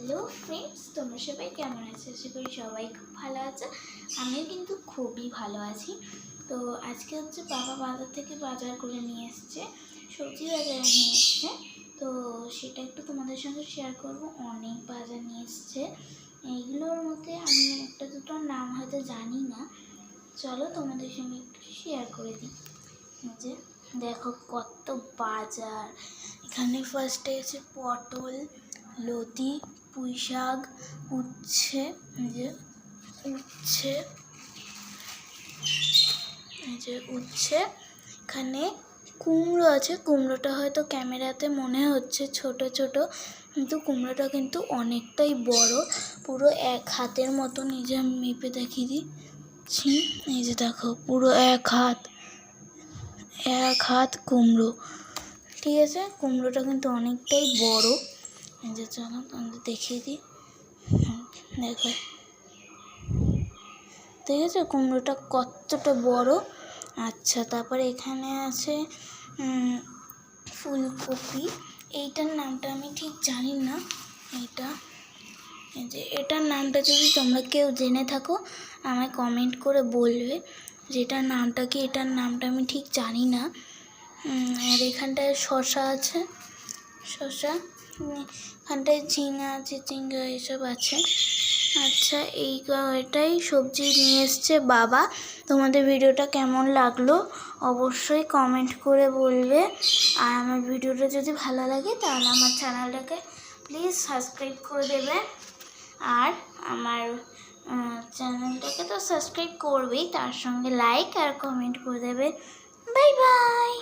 Hello friends, তোমরা সবাই কেমন আছো? আশা করি সবাই খুব ভালো আছে। আমিও কিন্তু খুবই ভালো আছি। তো আজকে হচ্ছে বাবা বাজার থেকে বাজার করে নিয়ে এসছে, সবজি বাজারে নিয়ে এসছে। তো সেটা একটু তোমাদের সঙ্গে শেয়ার করব। অনেক বাজার নিয়ে এসছে, এইগুলোর মধ্যে আমি একটা দুটো নাম হয়তো জানি না। চলো তোমাদের সঙ্গে একটু শেয়ার করে দিই। যে দেখো কত বাজার। এখানে ফার্স্টে আছে পটল, লতি, পুঁই শাক, উচ্ছে, উচ্ছে। এখানে কুমড়ো আছে। কুমড়োটা হয়তো ক্যামেরাতে মনে হচ্ছে ছোট ছোট, কিন্তু কুমড়োটা কিন্তু অনেকটাই বড়, পুরো এক হাতের মতন। এই যে আমি মেপে দেখিয়ে দিচ্ছি, এই যে দেখো পুরো এক হাত কুমড়ো। ঠিক আছে, কুমড়োটা কিন্তু অনেকটাই বড়। এই যে চলো তোমাদের দেখিয়ে দিই, দেখো ঠিক আছে কুমড়োটা কতটা বড়। আচ্ছা, তারপরে এখানে আছে ফুলকপি। এইটার নামটা আমি ঠিক জানি না। এই যে এটার নামটা যদি তোমরা কেউ জেনে থাকো আমায় কমেন্ট করে বলবে যে এটার নামটা কি। এটার নামটা আমি ঠিক জানি না। আর এখানটায় শসা আছে, এখানটায় ঝিঙা আছে, চিংড়া এসব আছে। আচ্ছা, এটাই সবজি নিয়ে এসছে বাবা। তোমাদের ভিডিওটা কেমন লাগলো অবশ্যই কমেন্ট করে বলবে। আর আমার ভিডিওটা যদি ভালো লাগে তাহলে আমার চ্যানেলটাকে প্লিজ সাবস্ক্রাইব করে দেবে। আর আমার চ্যানেলটাকে তো সাবস্ক্রাইব করবেই, তার সঙ্গে লাইক আর কমেন্ট করে দেবে। Bye bye.